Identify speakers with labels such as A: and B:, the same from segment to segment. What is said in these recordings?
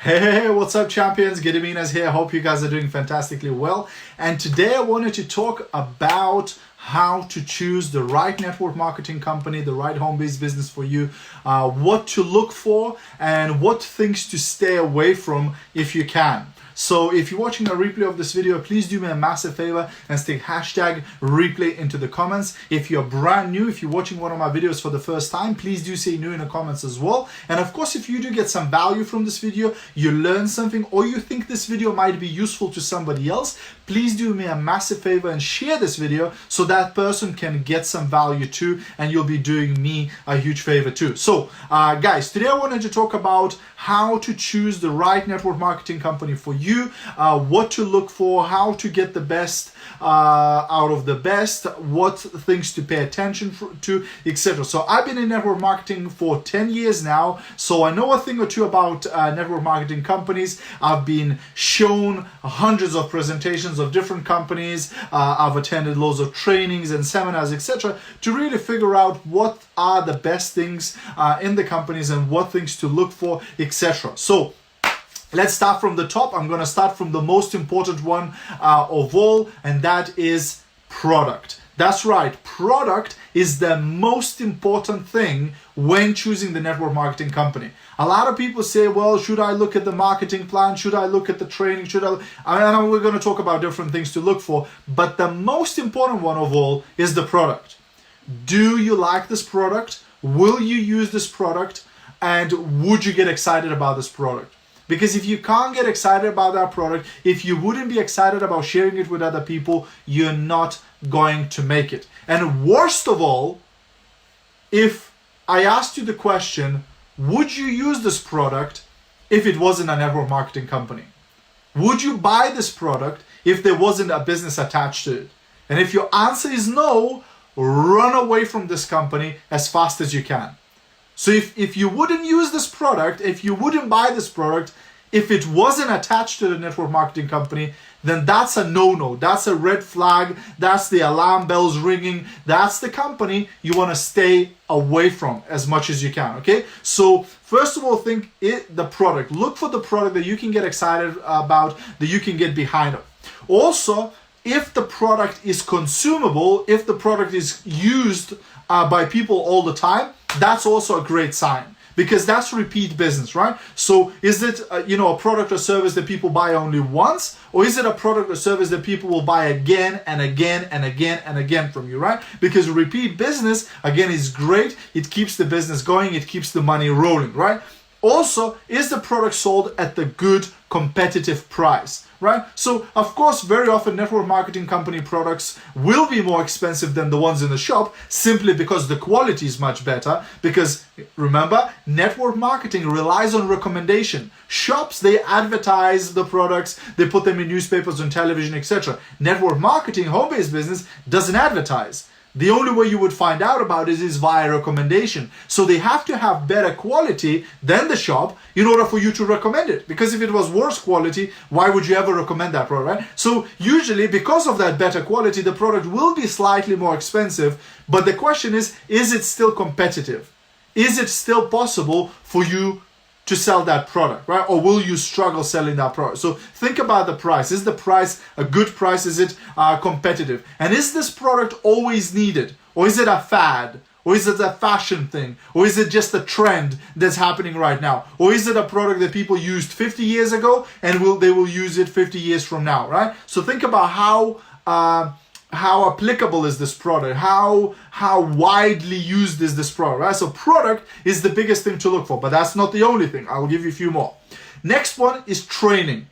A: Hey, what's up, champions? Gediminas here. Hope you guys are doing fantastically well. And today I wanted to talk about how to choose the right network marketing company, the right home-based business for you, what to look for, and what things to stay away from if you can. So if you're watching a replay of this video, please do me a massive favor and stick hashtag replay into the comments. If you're brand new, if you're watching one of my videos for the first time, please do say new in the comments as well. And of course, if you do get some value from this video, you learn something, or you think this video might be useful to somebody else, please do me a massive favor and share this video so that person can get some value too, and you'll be doing me a huge favor too. So guys, today I wanted to talk about how to choose the right network marketing company for you, what to look for, how to get the best out of the best, what things to pay attention to, etc. So I've been in network marketing for 10 years now, so I know a thing or two about network marketing companies. I've been shown hundreds of presentations of different companies. I've attended loads of trainings and seminars, etc., to really figure out what are the best things in the companies and what things to look for, etc. So let's start from the top. I'm going to start from the most important one of all, and that is product. That's right, product is the most important thing when choosing the network marketing company. A lot of people say, well, should I look at the marketing plan? Should I look at the training? I know we're going to talk about different things to look for, but the most important one of all is the product. Do you like this product? Will you use this product? And would you get excited about this product? Because if you can't get excited about that product, if you wouldn't be excited about sharing it with other people, you're not going to make it. And worst of all, if I asked you the question, would you use this product if it wasn't a network marketing company? Would you buy this product if there wasn't a business attached to it? And if your answer is no, run away from this company as fast as you can. So if you wouldn't use this product, if you wouldn't buy this product, if it wasn't attached to the network marketing company, then that's a no-no. That's a red flag. That's the alarm bells ringing. That's the company you want to stay away from as much as you can, okay? So first of all, think the product. Look for the product that you can get excited about, that you can get behind. Also, if the product is consumable, if the product is used by people all the time, that's also a great sign, because that's repeat business, right? So is it a product or service that people buy only once, or is it a product or service that people will buy again and again and again and again from you, right? Because repeat business, again, is great. It keeps the business going. It keeps the money rolling, right? Also, is the product sold at the good competitive price, right? So, of course, very often network marketing company products will be more expensive than the ones in the shop, simply because the quality is much better. Because remember, network marketing relies on recommendation. Shops, they advertise the products, they put them in newspapers, on television, etc. Network marketing, home-based business, doesn't advertise. The only way you would find out about it is via recommendation. So they have to have better quality than the shop in order for you to recommend it. Because if it was worse quality, why would you ever recommend that product, right? So usually, because of that better quality, the product will be slightly more expensive. But the question is it still competitive? Is it still possible for you to sell that product, right? Or will you struggle selling that product? So think about the price. Is the price a good price? Is it competitive? And is this product always needed? Or is it a fad? Or is it a fashion thing? Or is it just a trend that's happening right now? Or is it a product that people used 50 years ago and they will use it 50 years from now, right? So think about how applicable is this product? How widely used is this product, right? So product is the biggest thing to look for, but that's not the only thing. I'll give you a few more. Next one is training.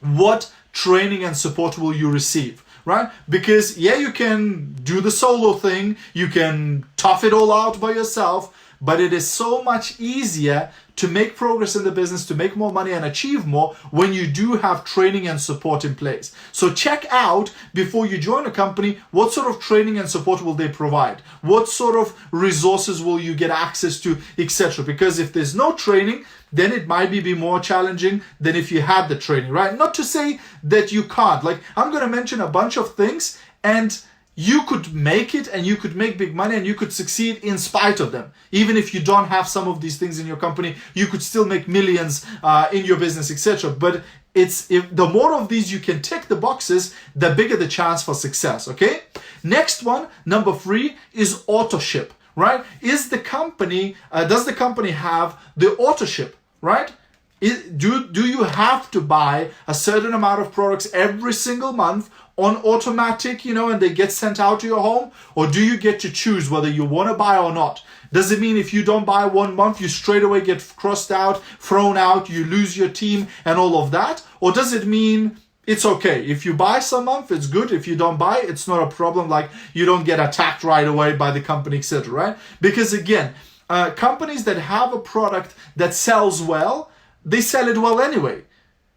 A: What training and support will you receive, right? Because yeah, you can do the solo thing, you can tough it all out by yourself, but it is so much easier to make progress in the business, to make more money and achieve more when you do have training and support in place. So check out, before you join a company, what sort of training and support will they provide? What sort of resources will you get access to, etc. Because if there's no training, then it might be more challenging than if you had the training, right? Not to say that you can't. Like, I'm going to mention a bunch of things, and you could make it and you could make big money and you could succeed in spite of them. Even if you don't have some of these things in your company, you could still make millions in your business, etc. But if the more of these you can tick the boxes, the bigger the chance for success, okay? Next one, number 3, is auto ship, right? Does the company have the auto ship, right? Do you have to buy a certain amount of products every single month on automatic, and they get sent out to your home? Or do you get to choose whether you want to buy or not? Does it mean if you don't buy 1 month, you straight away get crossed out, thrown out, you lose your team and all of that? Or does it mean it's okay? If you buy some month, it's good. If you don't buy, it's not a problem. Like you don't get attacked right away by the company, etc. Right? Because again, companies that have a product that sells well, they sell it well anyway.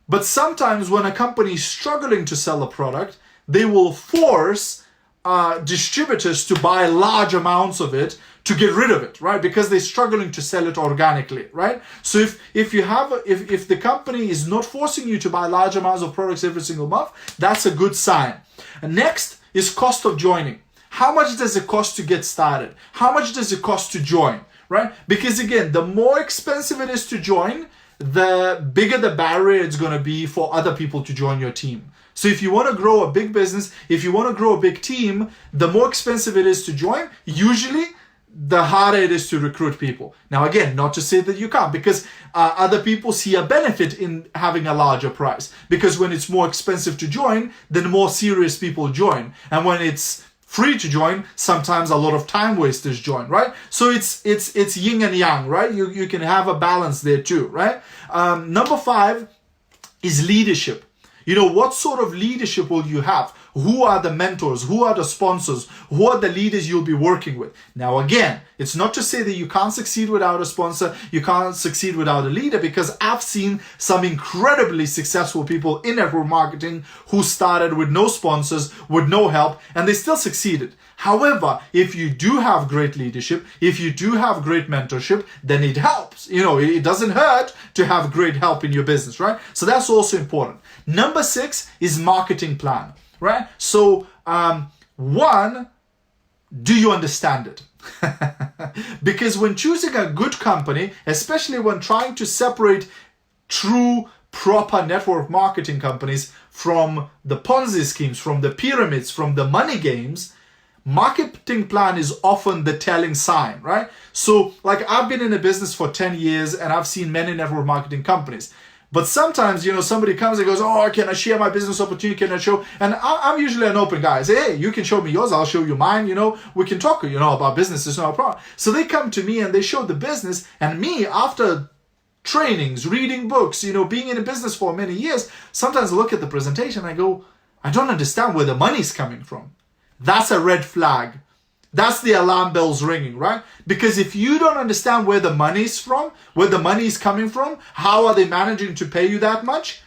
A: But sometimes when a company is struggling to sell a product, they will force distributors to buy large amounts of it to get rid of it, right? Because they're struggling to sell it organically, right? So if the company is not forcing you to buy large amounts of products every single month, that's a good sign. And next is cost of joining. How much does it cost to get started? How much does it cost to join, right? Because again, the more expensive it is to join, the bigger the barrier it's going to be for other people to join your team. So if you want to grow a big business, if you want to grow a big team, the more expensive it is to join, usually the harder it is to recruit people. Now again, not to say that you can't, because other people see a benefit in having a larger price. Because when it's more expensive to join, then more serious people join. And when it's free to join, sometimes a lot of time wasters join, right? So it's yin and yang, right? You can have a balance there too, right? Number 5 is leadership. What sort of leadership will you have? Who are the mentors? Who are the sponsors? Who are the leaders you'll be working with? Now, again, it's not to say that you can't succeed without a sponsor, you can't succeed without a leader, because I've seen some incredibly successful people in network marketing who started with no sponsors, with no help, and they still succeeded. However, if you do have great leadership, if you do have great mentorship, then it helps. It doesn't hurt to have great help in your business, right? So that's also important. Number 6 is marketing plan, right? So, 1, do you understand it? Because when choosing a good company, especially when trying to separate true, proper network marketing companies from the Ponzi schemes, from the pyramids, from the money games, marketing plan is often the telling sign, right? So like I've been in a business for 10 years and I've seen many network marketing companies. But sometimes, somebody comes and goes, oh, can I share my business opportunity? Can I show? And I'm usually an open guy. I say, hey, you can show me yours. I'll show you mine. We can talk, about business. It's not a problem. So they come to me and they show the business. And me, after trainings, reading books, being in a business for many years, sometimes I look at the presentation and I go, I don't understand where the money's coming from. That's a red flag. That's the alarm bells ringing, right? Because if you don't understand where the money's from, where the money is coming from, how are they managing to pay you that much?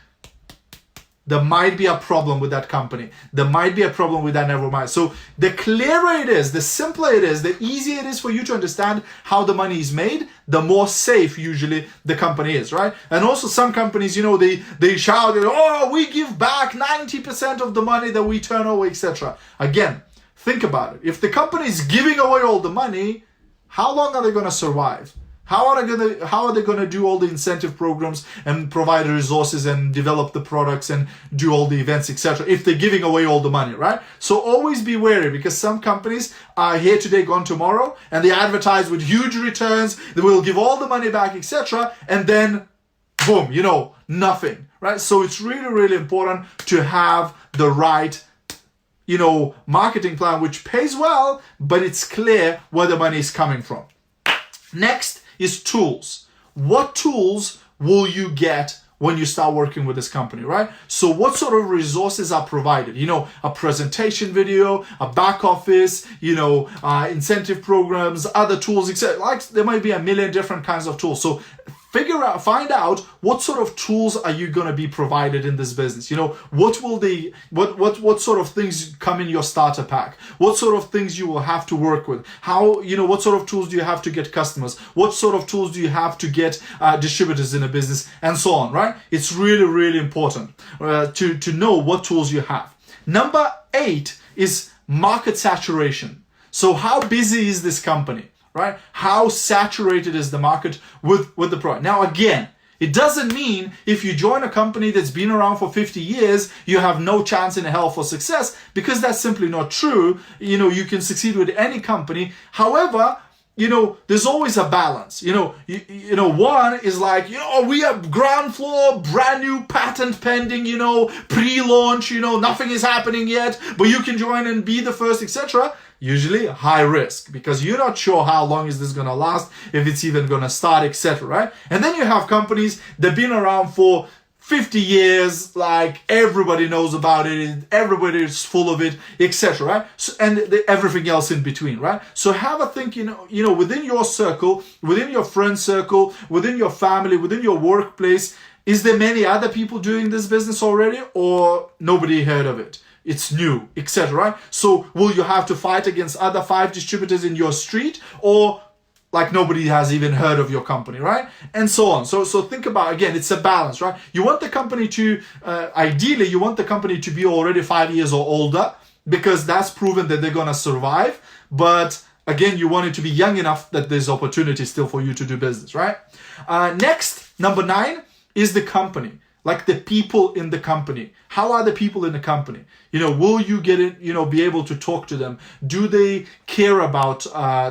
A: There might be a problem with that company. There might be a problem with that network marketing. So the clearer it is, the simpler it is, the easier it is for you to understand how the money is made, the more safe usually the company is, right? And also some companies, they shout, oh, we give back 90% of the money that we turn over, etc. Again, think about it. If the company is giving away all the money, how long are they going to survive? How are they going to do all the incentive programs and provide the resources and develop the products and do all the events, etc. if they're giving away all the money, right? So always be wary, because some companies are here today, gone tomorrow, and they advertise with huge returns. They will give all the money back, etc. And then, boom, nothing, right? So it's really, really important to have the right marketing plan, which pays well, but it's clear where the money is coming from. Next is tools. What tools will you get when you start working with this company, right? So what sort of resources are provided? A presentation video, a back office, incentive programs, other tools, etc. Like there might be a million different kinds of tools. So find out what sort of tools are you going to be provided in this business. What sort of things come in your starter pack? What sort of things you will have to work with? How, what sort of tools do you have to get customers? What sort of tools do you have to get distributors in a business, and so on, right? It's really, really important to know what tools you have. Number 8 is market saturation. So how busy is this company, right? How saturated is the market with the product? Now, again, it doesn't mean if you join a company that's been around for 50 years, you have no chance in hell for success, because that's simply not true. You know, you can succeed with any company. However, you know, there's always a balance. You know, one is like, you know, we have ground floor, brand new patent pending, you know, pre-launch, you know, nothing is happening yet, but you can join and be the first, etc. Usually high risk, because you're not sure how long is this going to last, if it's even going to start, etc. Right? And then you have companies that have been around for 50 years, like everybody knows about it, everybody is full of it, etc. Right? So, and everything else in between, right? So have a think, you know, within your circle, within your friend circle, within your family, within your workplace, is there many other people doing this business already, or nobody heard of it? It's new, etc. Right? So will you have to fight against other 5 distributors in your street, or like nobody has even heard of your company, right? And so on. So think about, again, it's a balance, right? You want the company to, ideally, you want the company to be already 5 years or older, because that's proven that they're going to survive. But again, you want it to be young enough that there's opportunity still for you to do business, right? Next, number 9 is the company. Like the people in the company. How are the people in the company? You know, will you get it, you know, be able to talk to them? Do they care about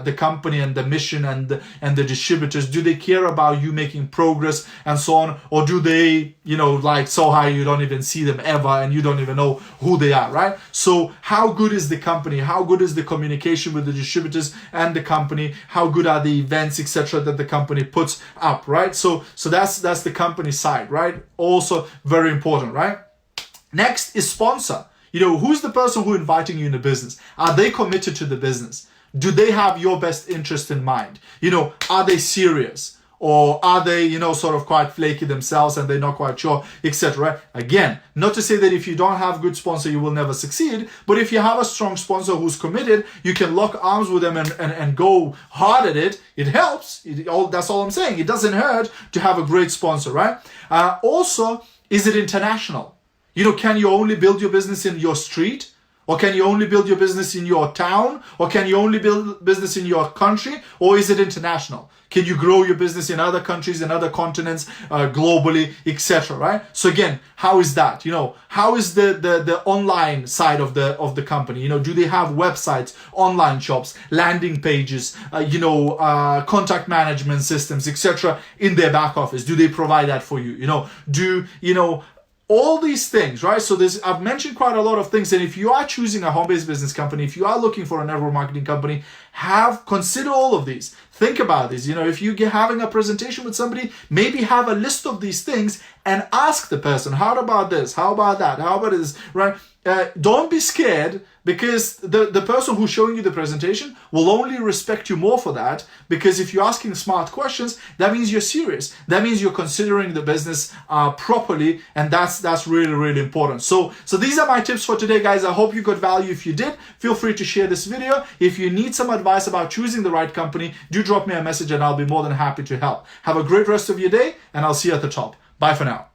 A: the company and the mission and the distributors? Do they care about you making progress and so on? Or do they, you know, like so high you don't even see them ever and you don't even know who they are, right? So how good is the company? How good is the communication with the distributors and the company? How good are the events, etc., that the company puts up, right? So that's the company side, right? Also very important, right? Next is sponsor. You know, who's the person who inviting you in the business? Are they committed to the business? Do they have your best interest in mind? You know, are they serious? Or are they, you know, sort of quite flaky themselves and they're not quite sure, etc. Again, not to say that if you don't have good sponsor, you will never succeed. But if you have a strong sponsor who's committed, you can lock arms with them and go hard at it. It helps. That's all I'm saying. It doesn't hurt to have a great sponsor, right? Also, is it international? You know, can you only build your business in your street? Or can you only build your business in your town? Or can you only build business in your country? Or is it international? Can you grow your business in other countries, in other continents, globally, etc. Right? So again, how is that? You know, how is the online side of the company? You know, do they have websites, online shops, landing pages, contact management systems, etc. in their back office? Do they provide that for you? All these things, right? So I've mentioned quite a lot of things. And if you are choosing a home-based business company, if you are looking for a network marketing company, consider all of these. Think about this. You know, if you're having a presentation with somebody, maybe have a list of these things and ask the person, how about this? How about that? How about this? Right? Don't be scared, because the person who's showing you the presentation will only respect you more for that, because if you're asking smart questions, that means you're serious. That means you're considering the business properly, and that's really, really important. So these are my tips for today, guys. I hope you got value. If you did, feel free to share this video. If you need some advice about choosing the right company, do drop me a message and I'll be more than happy to help. Have a great rest of your day, and I'll see you at the top. Bye for now.